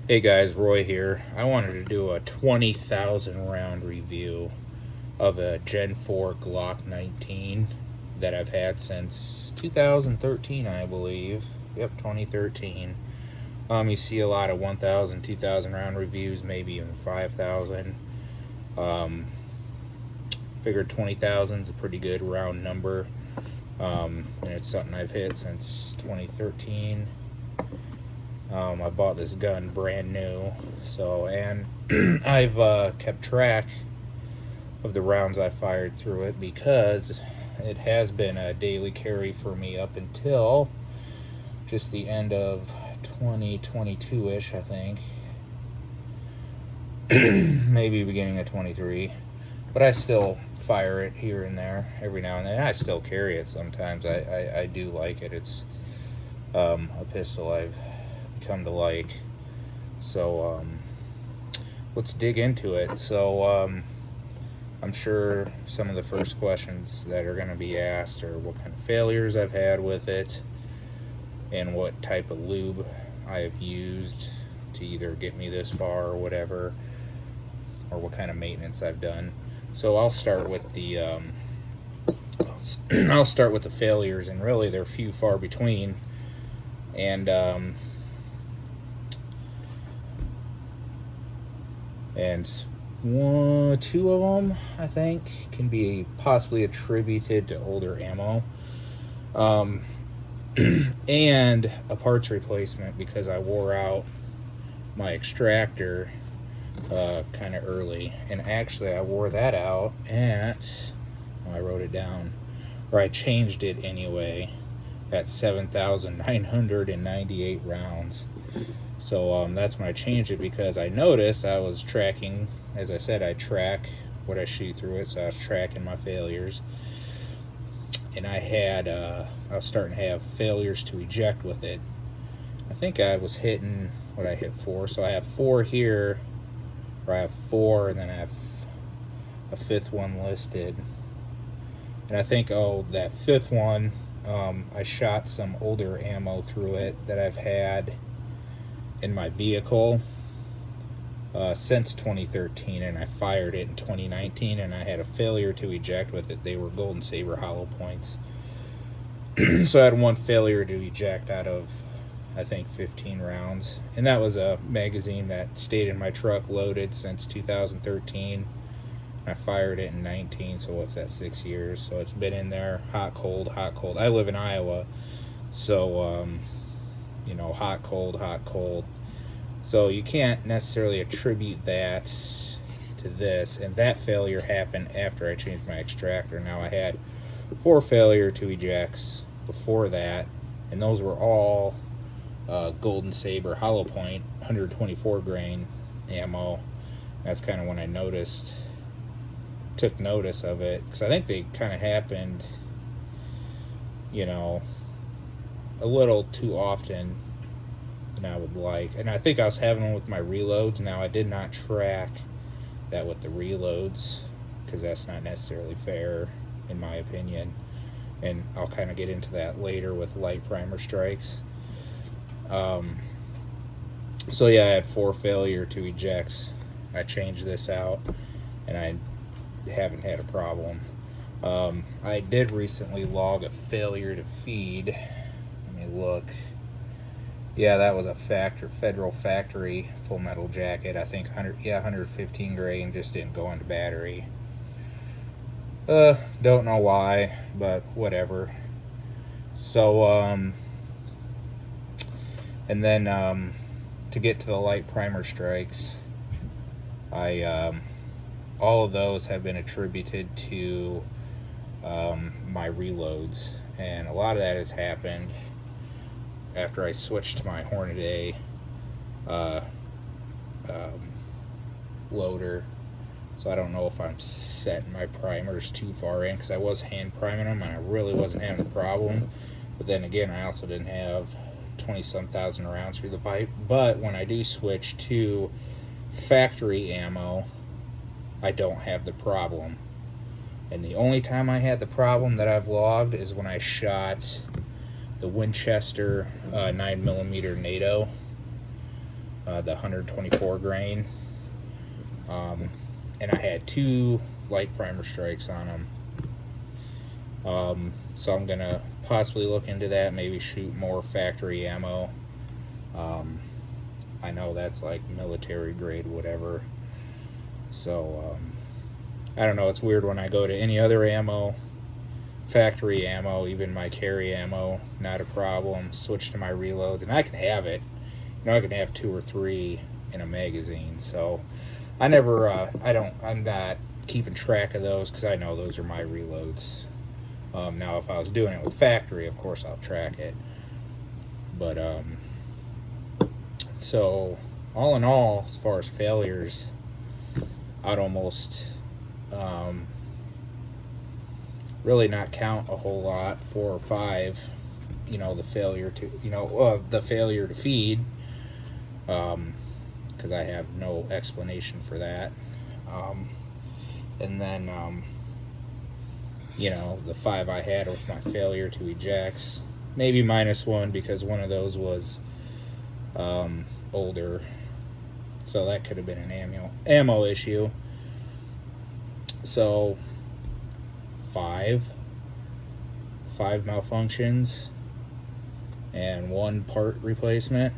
Hey guys, Roy here. I wanted to do a 20,000 round review of a Gen 4 Glock 19 that I've had since 2013, I believe. Yep, 2013. You see a lot of 1,000, 2,000 round reviews, maybe even 5,000. Figured 20,000 is a pretty good round number, and it's something I've hit since 2013. I bought this gun brand new, and I've kept track of the rounds I fired through it because it has been a daily carry for me up until just the end of 2022-ish, I think. Maybe beginning of 23. But I still fire it here and there every now and then. I still carry it sometimes. I do like it. It's a pistol I've come to like. So let's dig into it. So I'm sure some of the first questions that are going to be asked are what kind of failures I've had with it and what type of lube I have used to either get me this far or whatever, or what kind of maintenance I've done. So I'll start with the I'll start with the failures, and really they're few far between. And two of them, I think, can be possibly attributed to older ammo, and a parts replacement because I wore out my extractor kind of early. And actually I wore that out at, I wrote it down, or I changed it anyway, at 7,998 rounds. So that's when I changed it, because I noticed I was tracking, as I said, I track what I shoot through it, so I was tracking my failures. And I was starting to have failures to eject with it. I think I was hitting, what I hit 4, so I have 4 here, or I have 4, and then I have a 5th one listed. And I think, that 5th one, I shot some older ammo through it that I've had in my vehicle since 2013, and I fired it in 2019, and I had a failure to eject with it. They were Golden Saber hollow points. So I had one failure to eject out of, I think, 15 rounds, and that was a magazine that stayed in my truck loaded since 2013. I fired it in 19, so what's that, 6 years? So it's been in there, hot, cold, hot, cold. I live in Iowa, so hot, cold, hot, cold. So you can't necessarily attribute that to this, and that failure happened after I changed my extractor. Now, I had 4 failure to ejects before that, and those were all Golden Saber hollow point 124 grain ammo. That's kind of when I took notice of it, because I think they kind of happened, a little too often than I would like. And I think I was having one with my reloads. Now, I did not track that with the reloads, because that's not necessarily fair, in my opinion. And I'll kind of get into that later with light primer strikes. So yeah, I had 4 failure to ejects. I changed this out, and I haven't had a problem. I did recently log a failure to feed. Let me look. Yeah, that was a federal factory full metal jacket. I think 115 grain, just didn't go into battery. Don't know why, but whatever. So and then to get to the light primer strikes, all of those have been attributed to my reloads, and a lot of that has happened after I switched to my Hornady loader. So I don't know if I'm setting my primers too far in, because I was hand priming them and I really wasn't having a problem. But then again, I also didn't have 20-some thousand rounds through the pipe. But when I do switch to factory ammo, I don't have the problem. And the only time I had the problem that I've logged is when I shot the Winchester 9mm NATO. the 124 grain. And I had 2 light primer strikes on them. So I'm gonna possibly look into that, maybe shoot more factory ammo. I know that's like military grade, whatever. So I don't know, it's weird when I go to any other ammo, factory ammo, even my carry ammo, not a problem. Switch to my reloads, and I can have it. You know, I can have 2 or 3 in a magazine. So I'm not keeping track of those because I know those are my reloads. Now, if I was doing it with factory, of course I'll track it. But so all in all, as far as failures, I'd almost really not count a whole lot, 4 or 5. You know, the failure to feed, because I have no explanation for that. And then you know, the 5 I had with my failure to ejects, maybe -1 because one of those was older, so that could have been an ammo issue. So 5 malfunctions and 1 part replacement.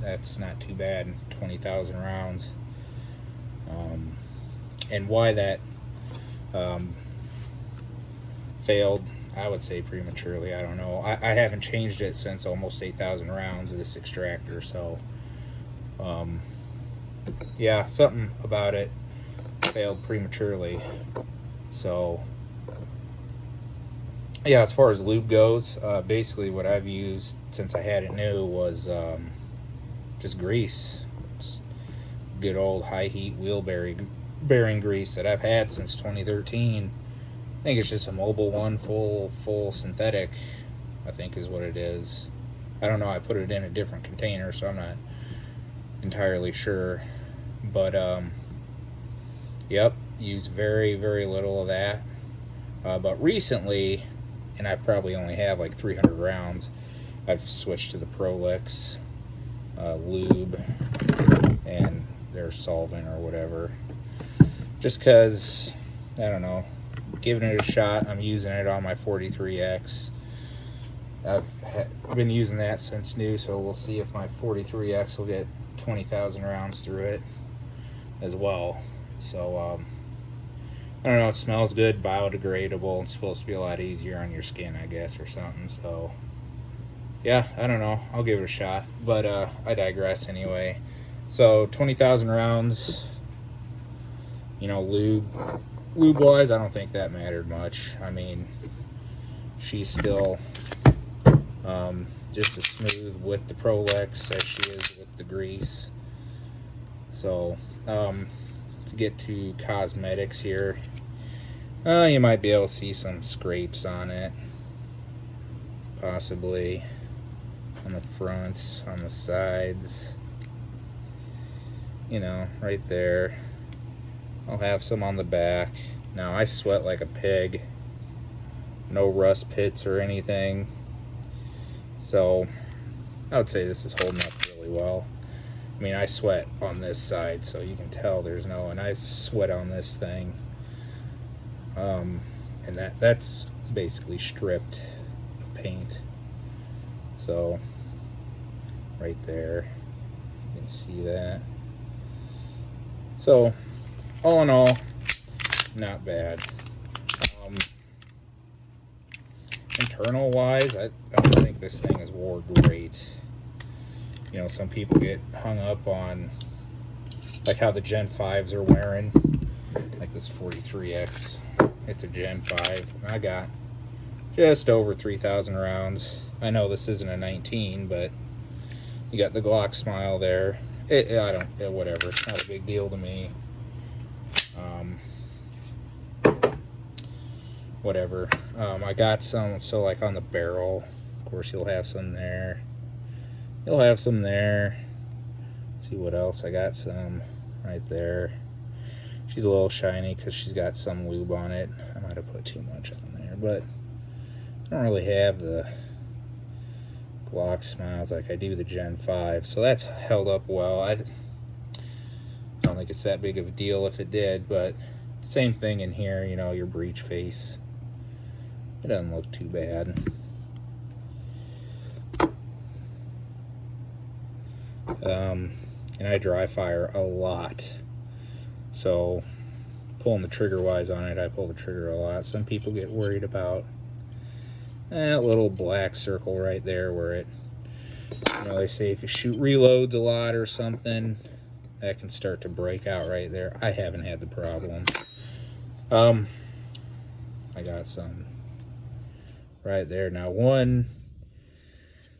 That's not too bad. 20,000 rounds. And why that failed, I would say prematurely. I don't know. I haven't changed it since almost 8,000 rounds of this extractor. So yeah, something about it failed prematurely. So yeah, as far as lube goes, basically what I've used since I had it new was just grease. Just good old high heat wheel bearing grease that I've had since 2013. I think it's just a Mobile One full synthetic, I think is what it is. I don't know, I put it in a different container, so I'm not entirely sure. But yep, use very, very little of that. But recently, and I probably only have like 300 rounds, I've switched to the Prolix lube and their solvent or whatever. Just because, I don't know, giving it a shot. I'm using it on my 43X. I've been using that since new, so we'll see if my 43X will get 20,000 rounds through it as well. So I don't know, it smells good, biodegradable. It's supposed to be a lot easier on your skin, I guess, or something. So yeah, I don't know, I'll give it a shot, but I digress anyway. So 20,000 rounds, you know, lube wise, I don't think that mattered much. I mean, she's still just as smooth with the Prolix as she is with the grease. So to get to cosmetics here, you might be able to see some scrapes on it, possibly on the fronts, on the sides, you know, right there. I'll have some on the back. Now, I sweat like a pig. No rust pits or anything. So I would say this is holding up really well. I mean, I sweat on this side, so you can tell there's no, and I sweat on this thing. And that's basically stripped of paint. So right there, you can see that. So all in all, not bad. Internal wise, I don't think this thing is wore great. You know, some people get hung up on like how the Gen 5s are wearing, like this 43X. It's a Gen 5. I got just over 3,000 rounds. I know this isn't a 19, but you got the Glock smile there. Whatever. It's not a big deal to me. Whatever. I got some, so like on the barrel, of course you'll have some there. You'll have some there. Let's see what else. I got some right there. She's a little shiny because she's got some lube on it. I might have put too much on there, but I don't really have the Glock smiles like I do the Gen 5. So that's held up well. I don't think it's that big of a deal if it did, but same thing in here, you know, your breech face. It doesn't look too bad. And I dry fire a lot. So pulling the trigger wise on it, I pull the trigger a lot. Some people get worried about that little black circle right there where it, you know, they say if you shoot reloads a lot or something, that can start to break out right there. I haven't had the problem. I got some right there. Now one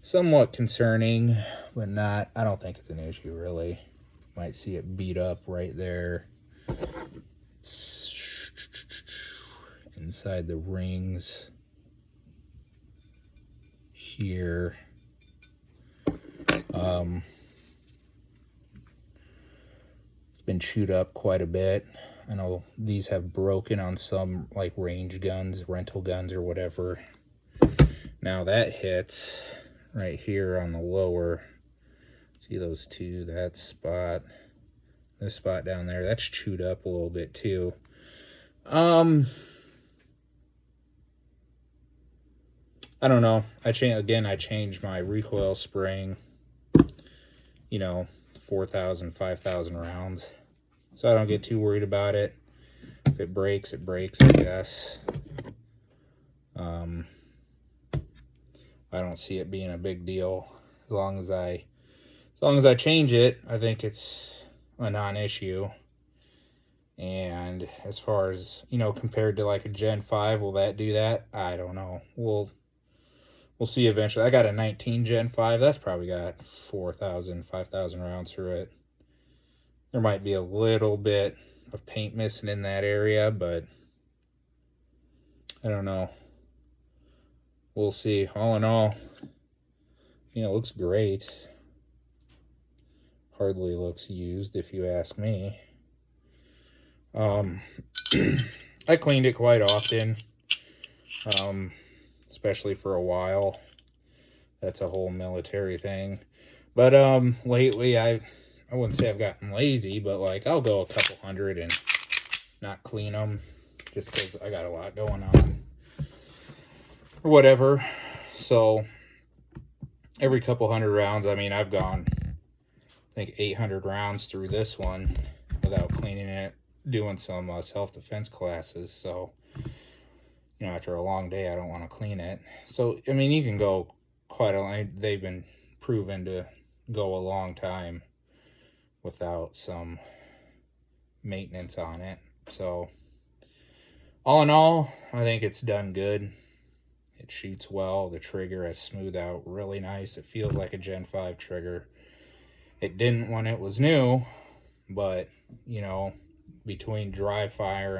somewhat concerning, but not, I don't think it's an issue really. Might see it beat up right there. It's inside the rings here. It's been chewed up quite a bit. I know these have broken on some like range guns, rental guns or whatever. Now that hits right here on the lower. See those two, that spot, this spot down there, that's chewed up a little bit too. I don't know. I changed my recoil spring, you know, 4,000, 5,000 rounds. So I don't get too worried about it. If it breaks, it breaks, I guess. I don't see it being a big deal. As long as I change it, I think it's a non-issue. And as far as, you know, compared to like a Gen 5, will that do that? I don't know. We'll see eventually. I got a 19 Gen 5. That's probably got 4,000, 5,000 rounds through it. There might be a little bit of paint missing in that area, but I don't know. We'll see. All in all, you know, it looks great. Hardly looks used, if you ask me. I cleaned it quite often, especially for a while. That's a whole military thing. But lately, I wouldn't say I've gotten lazy, but like I'll go a couple hundred and not clean them just because I got a lot going on or whatever. So every couple hundred rounds, I mean, I've gone, I think, 800 rounds through this one without cleaning it, doing some self-defense classes. So, you know, after a long day, I don't want to clean it. So, I mean, you can go quite a long, they've been proven to go a long time without some maintenance on it. So all in all, I think it's done good. It shoots well. The trigger has smoothed out really nice. It feels like a Gen 5 trigger. It didn't when it was new, but you know, between dry fire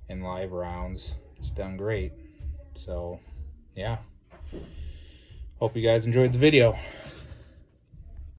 and live rounds, it's done great. So yeah, hope you guys enjoyed the video.